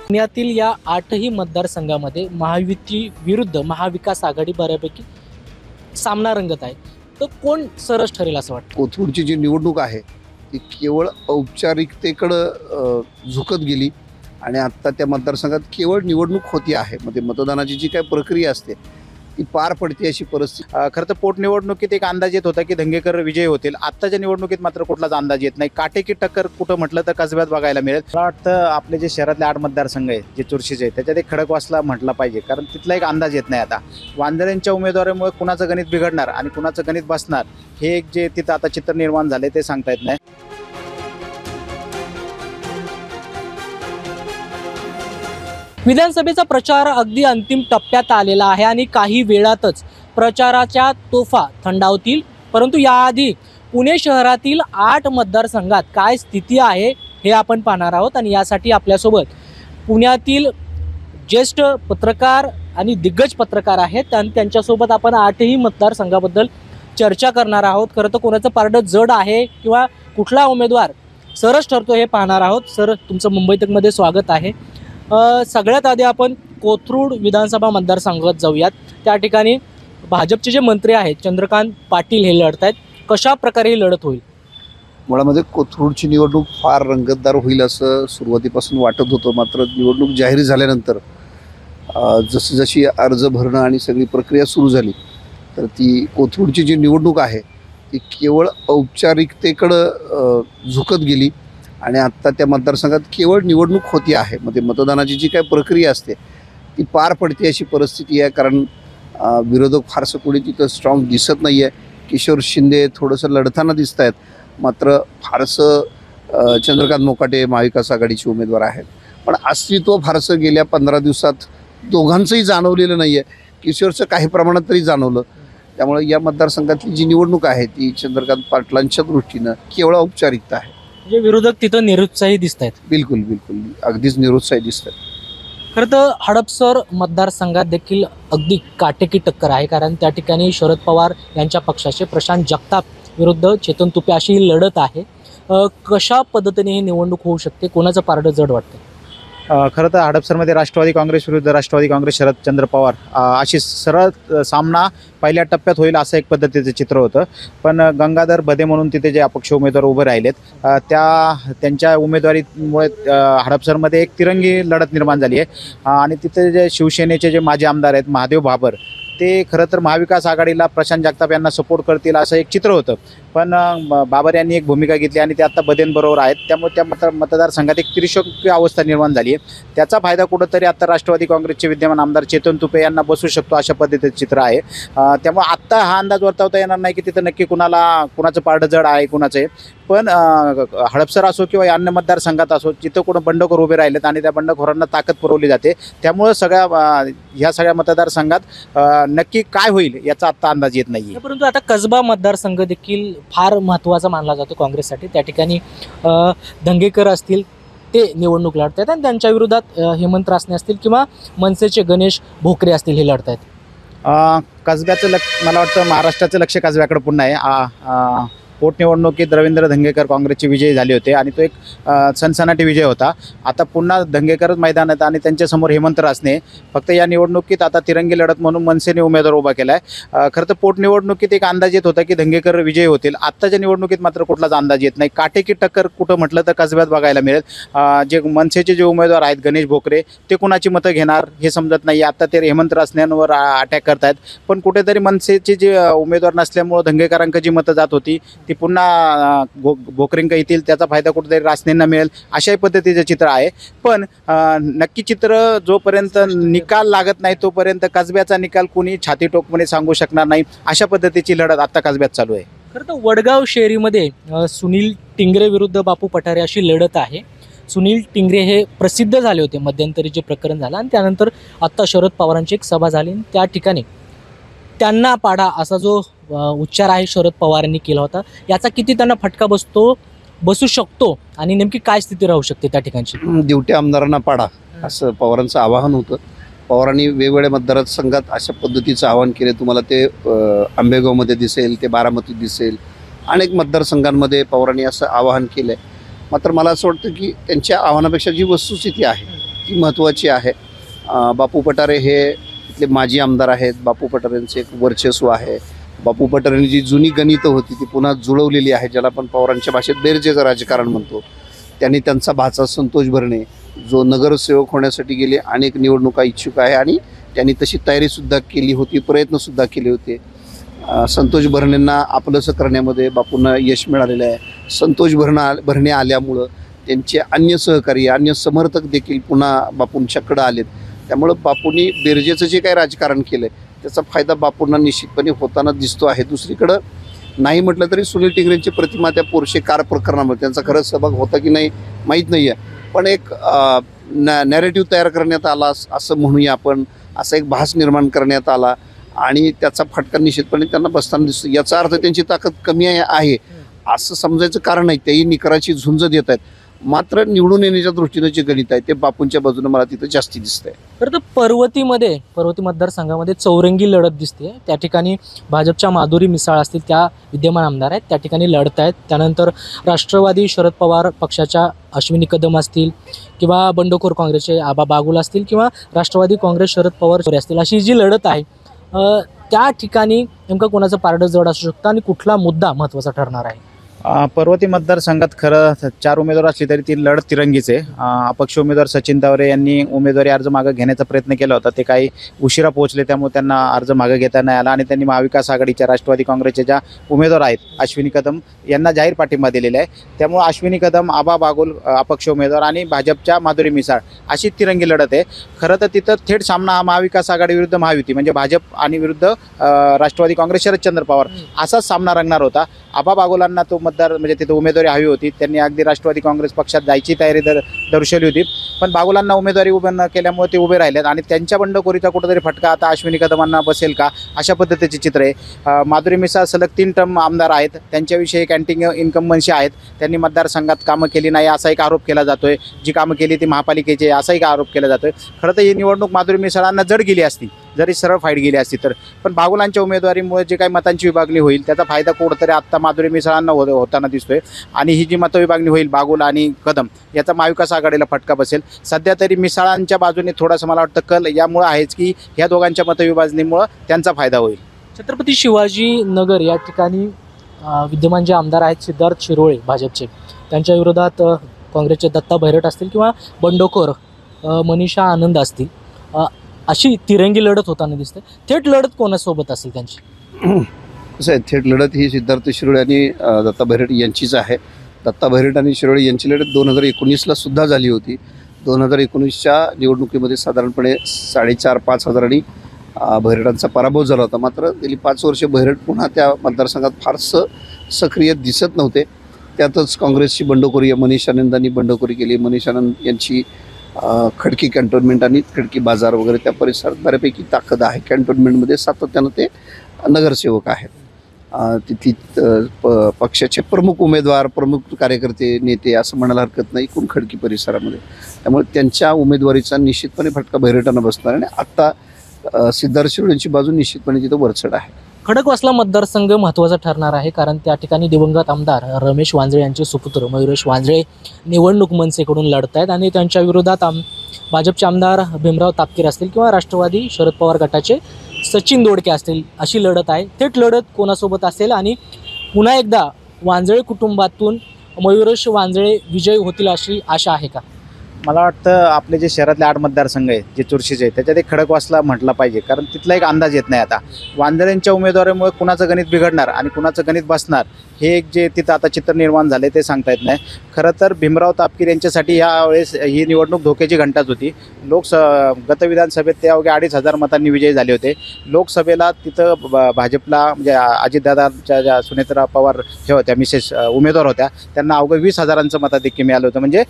पुण्यातील या 8ही मतदारसंघामध्ये महायुती विरुद्ध महाविकास आघाडी बऱ्यापैकी सामना रंगत आहे. तर कोण सरस ठरेल असं वाटतं? कोथरूडची जी निवडणूक आहे ती केवळ औपचारिकतेकडं झुकत गेली आणि आत्ता त्या मतदारसंघात केवळ निवडणूक होती आहे. मग ते मतदानाची जी काही प्रक्रिया असते ती पार पडते अशी परिस्थिती. खरं तर पोटनिवडणुकीत एक अंदाज येत होता की धंगेकर विजयी होतील. आत्ताच्या निवडणुकीत मात्र कुठलाच अंदाज येत नाही. काटेकी टक्कर कुठं म्हटलं तर कसब्यात बघायला मिळेल. मला वाटतं आपले जे शहरातले 8 मतदारसंघ आहेत जे चुरशीचे आहेत त्याच्यात एक खडकवासला म्हटला पाहिजे, कारण तिथला एक अंदाज येत नाही. आता वांजळ्यांच्या उमेदवारीमुळे कुणाचं गणित बिघडणार आणि कुणाचं गणित बसणार हे एक जे तिथं आता चित्र निर्माण झाले ते सांगता येत नाही. विधानसभेचा प्रचार अगदी अंतिम टप्प्यात आलेला आहे आणि काही वेळातच प्रचाराच्या तोफा थंडावतील. परंतु याआधी पुणे शहरातील 8 मतदारसंघात काय स्थिती आहे हे आपण पाहणार आहोत आणि यासाठी आपल्यासोबत पुण्यातील ज्येष्ठ पत्रकार आणि दिग्गज पत्रकार आहेत आणि त्यांच्यासोबत आपण 8ही मतदारसंघाबद्दल चर्चा करणार आहोत. खरं तर कोणाचं पारडं जड आहे किंवा कुठला उमेदवार सरस ठरतो हे पाहणार आहोत. सर, तुमचं मुंबई तकमध्ये स्वागत आहे. सगळ्यात आधी आपण कोथरूड विधानसभा मतदारसंघात जाऊयात. त्या ठिकाणी भाजपचे जे मंत्री आहेत चंद्रकांत पाटील हे लढत आहेत. कशा प्रकारे ही लढत होईल? मुळामध्ये कोथरूडची निवडणूक फार रंगतदार होईल असं सुरुवातीपासून वाटत होतं. मात्र निवडणूक जाहीर झाल्यानंतर जशी जशी अर्ज भरणं आणि सगळी प्रक्रिया सुरू झाली तर ती कोथरूडची जी निवडणूक आहे ती केवळ औपचारिकतेकडं झुकत गेली आणि आत्ता त्या मतदारसंघात केवळ निवडणूक होती आहे. मग ते मतदानाची जी काही प्रक्रिया असते ती पार पडते अशी परिस्थिती आहे. कारण विरोधक फारसं कोणी तिथं स्ट्रॉंग दिसत नाही आहे. किशोर शिंदे थोडंसं लढताना दिसत आहेत, मात्र फारसं चंद्रकांत मोकाटे महाविकास आघाडीचे उमेदवार आहेत. पण अस्तित्व फारसं गेल्या 15 दिवसात दोघांचंही जाणवलेलं नाही आहे. किशोरचं काही प्रमाणात तरी जाणवलं. त्यामुळे या मतदारसंघातली जी निवडणूक आहे ती चंद्रकांत पाटलांच्या दृष्टीनं केवळ औपचारिकता आहे. म्हणजे विरोधक तिथं निरुत्साही दिसत आहेत. बिलकुल बिलकुल अगदीच निरुत्साही दिसत आहेत. खरं तर हडपसर मतदारसंघात देखील अगदी काटेकी टक्कर आहे, कारण त्या ठिकाणी शरद पवार यांच्या पक्षाचे प्रशांत जगताप विरुद्ध चेतन तुपे अशी ही लढत आहे. कशा पद्धतीने ही निवडणूक होऊ शकते? कोणाचं पारडं जड वाटतं? खरं तर हडपसरमध्ये राष्ट्रवादी काँग्रेस विरुद्ध राष्ट्रवादी काँग्रेस शरदचंद्र पवार अशी सरळ सामना पहिल्या टप्प्यात होईल असं एक पद्धतीचं चित्र होतं. पण गंगाधर बदे म्हणून तिथे जे अपक्ष उमेदवार उभे राहिलेत त्यांच्या उमेदवारीमुळे हडपसरमध्ये एक तिरंगी लढत निर्माण झाली आहे. आणि तिथे जे शिवसेनेचे जे माजी आमदार आहेत महादेव बाबर ते खरं तर महाविकास आघाडीला प्रशांत जगताप यांना सपोर्ट करतील असं एक चित्र होतं. पण बाबर यांनी एक भूमिका घेतली आणि ते आत्ता बदेंबरोबर आहेत. त्यामुळे त्या मतदारसंघात एक त्रिशोक्य अवस्था निर्माण झाली आहे. त्याचा फायदा कुठंतरी आता राष्ट्रवादी काँग्रेसचे विद्यमान आमदार चेतन तुपे यांना बसू शकतो अशा पद्धतीचं चित्र आहे. त्यामुळे आत्ता हा अंदाज वर्तवता येणार नाही की तिथं नक्की कुणाचं पारडं जड आहे कुणाचं आहे. पण हडपसर असो किंवा अन्य मतदारसंघात असो जिथं कोण बंडखोर उभे राहिलेत आणि त्या बंडखोरांना ताकद पुरवली जाते, त्यामुळं ह्या सगळ्या मतदारसंघात नक्की काय होईल याचा आत्ता अंदाज येत नाही. परंतु आता कसबा मतदारसंघ देखील फार महत्त्वाचा मानला जातो काँग्रेससाठी. त्या ठिकाणी धंगेकर असतील ते निवडणूक लढत आहेत आणि त्यांच्या विरोधात हेमंत रासने असतील किंवा मनसेचे गणेश भोकरे असतील हे लढत आहेत. कसब्याचं मला वाटतं महाराष्ट्राचं लक्ष कसब्याकडे पुन्हा आहे. पोटनिवडणुकीत रवींद्र धंगेकर काँग्रेसचे विजयी झाले होते आणि तो एक सनसनाटी विजय होता. आता पुन्हा धंगेकरच मैदानात आणि त्यांच्यासमोर हेमंत रासने. फक्त या निवडणुकीत आता तिरंगी लढत म्हणून मनसेने उमेदवार उभा केला आहे. खरं तर पोटनिवडणुकीत एक अंदाज येत होता की धंगेकर विजयी होतील. आत्ताच्या निवडणुकीत मात्र कुठलाच अंदाज येत नाही. काटेकी टक्कर कुठं म्हटलं तर कसब्यात बघायला मिळेल. जे मनसेचे जे उमेदवार आहेत गणेश भोकरे ते कुणाची मतं घेणार हे समजत नाही. आता ते हेमंत रासनेंवर अटॅक करतायत. पण कुठेतरी मनसेचे जे उमेदवार नसल्यामुळं धंगेकरांक जी मतं जात होती ती पुन्हा भोकरेंक येतील. त्याचा फायदा कुठेतरी रासनेंना मिळेल अशाही पद्धतीचं चित्र आहे. पण नक्की चित्र जोपर्यंत निकाल लागत नाही तोपर्यंत कसब्याचा निकाल कोणी छातीटोकपणे सांगू शकणार नाही. अशा पद्धतीची लढत आत्ता कसब्यात चालू आहे. खरं तर वडगाव शेरीमध्ये सुनील टिंगरे विरुद्ध बापू पठारे अशी लढत आहे. सुनील टिंगरे हे प्रसिद्ध झाले होते मध्यंतरी जे प्रकरण झालं आणि त्यानंतर आत्ता शरद पवारांची एक सभा झाली. त्या ठिकाणी त्यांना पाडा असा जो उच्चार आहे शरद पवारांनी केला होता, याचा किती त्यांना फटका बसू शकतो आणि नेमकी काय स्थिती राहू शकते त्या ठिकाणची? दिवट्या आमदारांना पाडा असं पवारांचं आवाहन होतं. पवारांनी वेगवेगळ्या मतदारसंघात अशा पद्धतीचं आवाहन केले. तुम्हाला ते आंबेगावमध्ये दिसेल, ते बारामतीत दिसेल, अनेक मतदारसंघांमध्ये पवारांनी असं आवाहन केलं आहे. मात्र मला असं वाटतं की त्यांच्या आव्हानापेक्षा जी वस्तुस्थिती आहे ती महत्त्वाची आहे. बापू पठारे हे इथले माजी आमदार आहेत. बापू पठारेंचे एक वर्चस्व आहे. बापू पठारेंनी जी जुनी गणितं होती ती पुन्हा जुळवलेली आहे, ज्याला आपण पवारांच्या भाषेत बेरजेचं राजकारण म्हणतो. त्यांनी त्यांचा भाचा संतोष भरणे, जो नगरसेवक होण्यासाठी गेले, अनेक निवडणुका इच्छुक आहे आणि त्यांनी तशी तयारीसुद्धा केली होती, प्रयत्नसुद्धा केले होते. संतोष भरणेंना आपलंसं करण्यामध्ये बापूंना यश मिळालेलं आहे. संतोष भरणे आल्यामुळं त्यांचे अन्य सहकारी, अन्य समर्थक देखील पुन्हा बापूंच्याकडं आलेत. त्यामुळं बापूंनी बेरजेचं जे काही राजकारण केलं आहे त्याचा फायदा बापूंना निश्चितपणे होताना दिसतो आहे. दुसरीकडं नाही म्हटलं तरी सुनील टिंगरेंची प्रतिमा त्या पोर्शे कार प्रकरणामध्ये त्यांचा खरंच सहभाग होता की नाही माहीत नाही आहे, पण एक नॅरेटिव्ह तयार करण्यात आला असं म्हणूया आपण. असा एक भास निर्माण करण्यात आला आणि त्याचा फटका निश्चितपणे त्यांना बसताना दिसतो. याचा अर्थ त्यांची ताकद कमी आहे असं समजायचं कारण नाही. तेही निकराची झुंज देत आहेत. मात्र निवडून येण्याच्या दृष्टीनं जे गणित आहे ते बापूंच्या बाजूनं मला तिथं जास्ती दिसतंय. तर पर्वती मतदारसंघामध्ये चौरंगी लढत दिसते. त्या ठिकाणी भाजपच्या माधुरी मिसाळ असतील, त्या विद्यमान आमदार आहेत, त्या ठिकाणी लढत आहेत. त्यानंतर राष्ट्रवादी शरद पवार पक्षाच्या अश्विनी कदम असतील किंवा बंडखोर काँग्रेसचे आबा बागुल असतील किंवा राष्ट्रवादी काँग्रेस शरद पवार असतील, अशी जी लढत आहे त्या ठिकाणी नेमकं कोणाचं पारडं जड असू शकतं आणि कुठला मुद्दा महत्त्वाचा ठरणार आहे? पर्वती मतदारसंघात खरं 4 उमेदवार असली तरी ती लढत तिरंगीच आहे. अपक्ष उमेदवार सचिन तावरे यांनी उमेदवारी अर्ज मागं घेण्याचा प्रयत्न केला होता. ते काही उशिरा पोहोचले, त्यामुळे त्यांना अर्ज मागं घेता नाही आला आणि त्यांनी महाविकास आघाडीच्या राष्ट्रवादी काँग्रेसचे ज्या उमेदवार आहेत अश्विनी कदम यांना जाहीर पाठिंबा दिलेला आहे. त्यामुळे अश्विनी कदम, आबा बागुल अपक्ष उमेदवार आणि भाजपच्या माधुरी मिसाळ अशी तिरंगी लढत आहे. खरं तर तिथं थेट सामना हा महाविकास आघाडी विरुद्ध महायुती म्हणजे भाजप आणि विरुद्ध राष्ट्रवादी काँग्रेस शरदचंद्र पवार असाच सामना रंगणार होता. आबा बागुलांना तो म्हणजे तिथे उमेदवारी हवी होती. त्यांनी अगदी राष्ट्रवादी काँग्रेस पक्षात जायची तयारी दर्शवली होती, पण बागुलांना उमेदवारी उभे न केल्यामुळे ते उभे राहिलेत आणि त्यांच्या बंडखोरीचा कुठेतरी फटका आता अश्विनी कदमांना बसेल का, अशा पद्धतीचे चित्र आहे. माधुरी मिसाळ सलग 3 टर्म आमदार आहेत. त्यांच्याविषयी एक अँटी इन्कम्बन्सी आहेत. त्यांनी मतदारसंघात कामं केली नाही असा एक आरोप केला जातोय. जी कामं केली ती महापालिकेचे असा एक आरोप केला जातोय. खरं तर ही निवडणूक माधुरी मिसाळांना जड गेली असती जरी सरळ फाईट गेली असती तर, पण बागुलांच्या उमेदवारीमुळे जे काही मतांची विभागणी होईल त्याचा फायदा कुठंतरी आत्ता माधुरी मिसाळांना होताना दिसतोय आणि ही जी मतविभागणी होईल बागुल आणि कदम याचा महाविकास आघाडीला फटका बसेल. सध्या तरी मिसाळांच्या बाजूने थोडासा मला वाटतं कल यामुळे आहेच की ह्या दोघांच्या मतविभागणीमुळे त्यांचा फायदा होईल. छत्रपती शिवाजी नगर या ठिकाणी विद्यमान जे आमदार आहेत सिद्धार्थ शिरोळे भाजपचे, त्यांच्या विरोधात काँग्रेसचे दत्ता भैरट असतील किंवा बंडखोर मनीषा आनंद असतील, अशी तिरंगी लढत होताना दिसते. थेट लढत कोणासोबत असेल त्यांची? कसं आहे, थेट लढत ही सिद्धार्थ शिरोळे आणि दत्ता भैरट यांचीच आहे. दत्ता भैरट आणि शिरोळे यांची लढत 2019ला सुद्धा झाली होती. 2019च्या निवडणुकीमध्ये साधारणपणे 4,500-5,000 हजारांनी भैरटांचा पराभव झाला होता. मात्र गेली 5 वर्ष भैरट पुन्हा त्या मतदारसंघात फारसं सक्रिय दिसत नव्हते. त्यातच काँग्रेसची बंडखोरी, मनीष आनंदांनी बंडखोरी केली. मनीष आनंद यांची खडकी कॅन्टोन्मेंट आणि खडकी बाजार वगैरे त्या परिसरात बऱ्यापैकी ताकद आहे. कॅन्टोन्मेंटमध्ये सातत्यानं ते नगरसेवक आहेत. तिथे पक्षाचे प्रमुख उमेदवार, प्रमुख कार्यकर्ते, नेते असं म्हणायला हरकत नाही एकूण खडकी परिसरामध्ये. त्यामुळे त्यांच्या उमेदवारीचा निश्चितपणे फटका भैरटांना बसणार आणि आत्ता सिद्धार्थ शिरोळेंची बाजू निश्चितपणे तिथं वरचढ आहे. खडकवासला मतदारसंघ महत्त्वाचा ठरणार आहे कारण त्या ठिकाणी दिवंगत आमदार रमेश वांजळे यांचे सुपुत्र मयुरेश वांजळे निवडणूक मनसेकडून लढत आहेत आणि त्यांच्या विरोधात भाजपचे आमदार भीमराव तापकीर असतील किंवा राष्ट्रवादी शरद पवार गटाचे सचिन दोडके असतील, अशी लढत आहे. थेट लढत कोणासोबत असेल आणि पुन्हा एकदा वांजळे कुटुंबातून मयुरेश वांजळे विजयी होतील अशी आशा आहे का? मला वाटतं आपले जे शहरातले 8 मतदारसंघ आहेत जे चुरशीचे आहेत त्याच्यात एक खडकवासला म्हटलं पाहिजे, कारण तिथला एक अंदाज येत नाही. आता वांजळेंच्या उमेदवारीमुळे कुणाचं गणित बिघडणार आणि कुणाचं गणित बसणार हे एक जे तिथं आता चित्र निर्माण झाले ते सांगता येत नाही. खरं तर भीमराव तापकीर यांच्यासाठी यावेळेस ही निवडणूक धोक्याची घंटाच होती. गत विधानसभेत ते अवघ्या 2,500 मतांनी विजयी झाले होते. लोकसभेला तिथं भाजपला म्हणजे अजितदादांच्या ज्या सुनेत्रा पवार हे होत्या मिसेस उमेदवार होत्या त्यांना अवघं 20,000 मताधिक्य मिळालं होतं. म्हणजे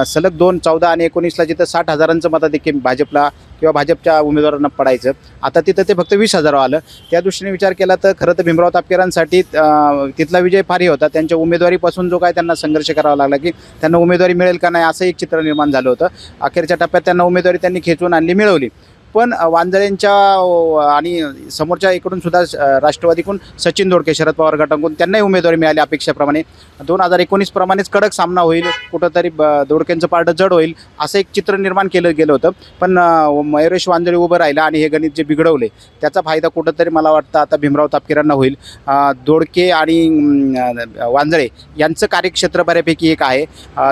सलग 2014 आणि 19ला जिथं 60,000 मताधिक्य भाजपला किंवा भाजपच्या उमेदवारांना पडायचं, आता तिथं ते फक्त 20,000 आलं. त्या दृष्टीने विचार केला तर खरं तर भीमराव तापकीरांसाठी तिथला विजय फार होता. त्यांच्या उमेदवारीपासून जो काय त्यांना संघर्ष करावा लागला की त्यांना उमेदवारी मिळेल का नाही असं एक चित्र निर्माण झालं होतं. अखेरच्या टप्प्यात त्यांना उमेदवारी त्यांनी खेचून आणली, मिळवली. पण वांजळेंच्या आणि समोरच्या इकडून सुद्धा राष्ट्रवादीकडून सचिन दोडके शरद पवार गटाकडून त्यांनाही उमेदवारी मिळाली अपेक्षेप्रमाणे. 2019 प्रमाणेच कडक सामना होईल, कुठंतरी दोडकेंचं पारडं जड होईल असं एक चित्र निर्माण केलं गेलं होतं. पण मयुरेश वांजळे उभं राहिला आणि हे गणित जे बिघडवले त्याचा फायदा कुठंतरी मला वाटतं आता भीमराव तापकीरांना होईल. दोडके आणि वांजळे यांचं कार्यक्षेत्र बऱ्यापैकी एक आहे.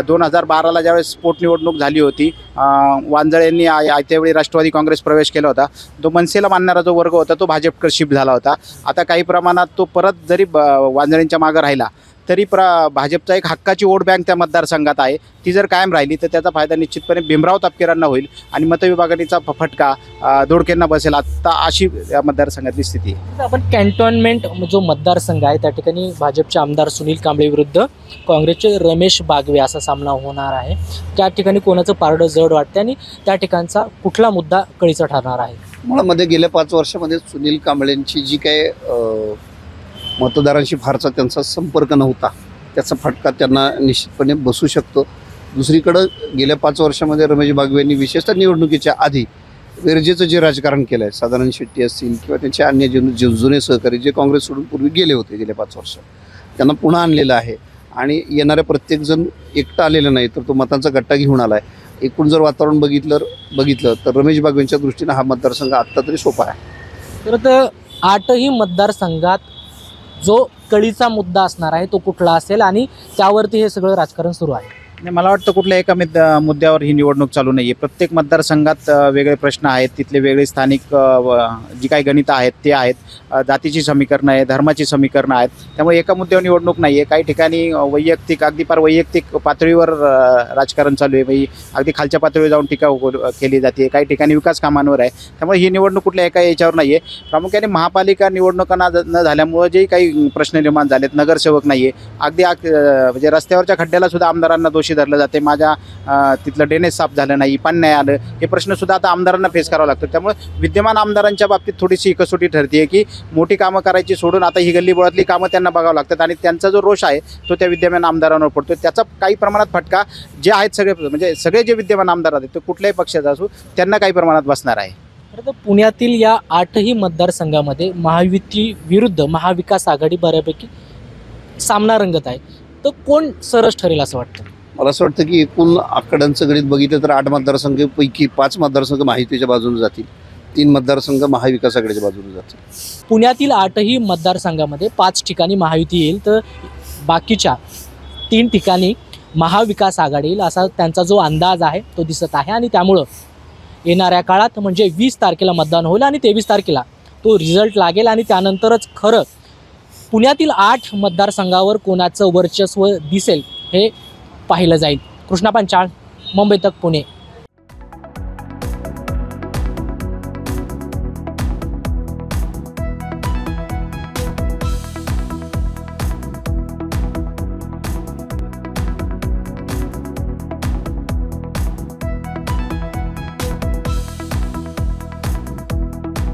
2012ला ज्यावेळेस पोटनिवडणूक झाली होती, वांजळेंनी त्यावेळी राष्ट्रवादी काँग्रेस प्रवेश केला होता. तो मनसेला मानणारा जो वर्ग होता तो भाजपकडे शिफ्ट झाला होता. आता काही प्रमाणात तो परत जरी वांजळेंच्या मागं राहिला तरी भाजपचा एक हक्काची वोट बँक त्या मतदारसंघात आहे. ती जर कायम राहिली तर त्याचा फायदा निश्चितपणे भीमराव तापकीरांना होईल आणि मतविभागणीचा फटका दोडकेंना बसेल. आत्ता अशी या मतदारसंघातली स्थिती आहे. आपण कॅन्टोन्मेंट जो मतदारसंघ आहे त्या ठिकाणी भाजपचे आमदार सुनील कांबळे विरुद्ध काँग्रेसचे रमेश बागवे असा सामना होणार आहे. त्या ठिकाणी कोणाचं पारडं जड वाटते आणि त्या ठिकाणचा कुठला मुद्दा कळीचा ठरणार आहे? मुळामध्ये गेल्या 5 वर्षामध्ये सुनील कांबळेंची जी काय मतदारांशी फारसा त्यांचा संपर्क नव्हता, त्याचा फटका त्यांना निश्चितपणे बसू शकतो. दुसरीकडं गेल्या 5 वर्षामध्ये रमेश बागवेंनी विशेषतः निवडणुकीच्या आधी विरजेचं जे राजकारण केलं आहे, साधारण शेट्टी असतील किंवा त्यांचे अन्य जुने सहकारी जे काँग्रेस सोडून पूर्वी गेले होते गेल्या 5 वर्ष, त्यांना पुन्हा आणलेलं आहे. आणि येणाऱ्या प्रत्येकजण एकटा आलेला नाही तर तो मतांचा गट्टा घेऊन आला आहे. एकूण जर वातावरण बघितलं तर रमेश बागवेंच्या दृष्टीनं हा मतदारसंघ आत्ता तरी सोपा आहे. तर 8ही मतदारसंघात जो कळीचा मुद्दा असणार आहे तो कुठला असेल आणि त्यावरती हे सगळं राजकारण सुरू आहे? नाही, मला वाटतं कुठल्या एका मुद्द्यावर ही निवडणूक चालू नाही आहे. प्रत्येक मतदारसंघात वेगळे प्रश्न आहेत, तिथले वेगळे स्थानिक जी काही गणितं आहेत ते आहेत, जातीची समीकरणं आहे, धर्माची समीकरणं आहेत. त्यामुळे एका मुद्द्यावर निवडणूक नाही आहे. काही ठिकाणी वैयक्तिक अगदी फार वैयक्तिक पातळीवर राजकारण चालू आहे, म्हणजे अगदी खालच्या पातळीवर जाऊन टीका केली जाते. काही ठिकाणी विकास कामांवर आहे. त्यामुळे ही निवडणूक कुठल्या एका याच्यावर नाही आहे. प्रामुख्याने महापालिका निवडणुकांना न झाल्यामुळं जे काही प्रश्न निर्माण झालेत, नगरसेवक नाही आहे, अगदी म्हणजे रस्त्यावरच्या खड्ड्याला सुद्धा आमदारांना दोषी धरलं जाते. माझ्या तिथलं ड्रेनेज साफ झालं नाही, पाणी नाही आलं, हे प्रश्नसुद्धा आता आमदारांना फेस करावं लागतं. त्यामुळे विद्यमान आमदारांच्या बाबतीत थोडीशी कसोटी ठरते की मोठी कामं करायची सोडून आता ही गल्लीबोळातली कामं त्यांना बघावं लागतात आणि त्यांचा जो रोष आहे तो त्या विद्यमान आमदारांवर पडतो. त्याचा काही प्रमाणात फटका जे आहेत सगळे जे विद्यमान आमदार आहेत ते कुठल्याही पक्षाचा असो त्यांना काही प्रमाणात बसणार आहे. खरं तर पुण्यातील या 8ही मतदारसंघामध्ये महायुती विरुद्ध महाविकास आघाडी बऱ्यापैकी सामना रंगत आहे. तर कोण सरस ठरेल असं वाटतं? मला असं वाटतं की एकूण आकड्यांचं गणित बघितलं तर 8 मतदारसंघापैकी 5 मतदारसंघ महायुतीच्या बाजूने जातील, 3 मतदारसंघ महाविकास आघाडीच्या बाजूने जातील. पुण्यातील 8ही मतदारसंघामध्ये 5 ठिकाणी महायुती येईल तर बाकीच्या 3 ठिकाणी महाविकास आघाडी येईल असा त्यांचा जो अंदाज आहे तो दिसत आहे. आणि त्यामुळं येणाऱ्या काळात म्हणजे 20 तारखेला मतदान होईल आणि 23 तारखेला तो रिझल्ट लागेल आणि त्यानंतरच खरं पुण्यातील 8 मतदारसंघावर कोणाचं वर्चस्व दिसेल हे पाहिलं जाईल. कृष्णा पंचाळ, मुंबई तक, पुणे.